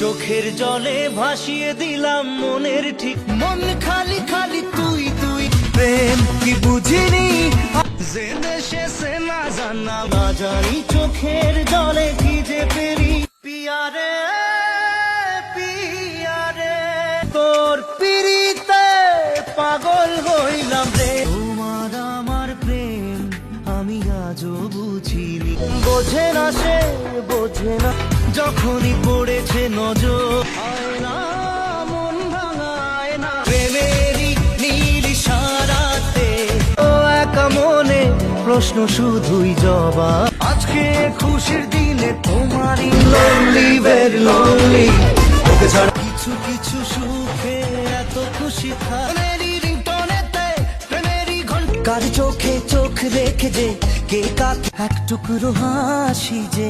চোখের জলে ভাসিয়ে দিলাম মনের ঠিক, মন খালি খালি তুই তুই। প্রেম কি বুঝিনি জেনে শেষে না জানা, না জানি চোখের জলে ভিজে ফেরি। পিয়ারে পিয়ারে তোর পিরিতে পাগল হইলাম রে। তোমার আমার প্রেম আমি আজও বুঝিনি, বোঝে না সে বোঝে না, যখনই পড়েছে নজর আয়না মন ভাঙায় না। প্রেমেরই নীল ইশারাতে ও একা মনে প্রশ্ন শুধুই জবাব। আজকে খুশির দিনে তোমারই lonely very lonely, ওকে ছাড়া কিছু কিছু সুখে এত খুশি থাকি। রিংটনেতে প্রেমেরই ঘন্টা, কার চোখে চোখ রেখে যে কে কাকে এক টুকরো হাসি যে।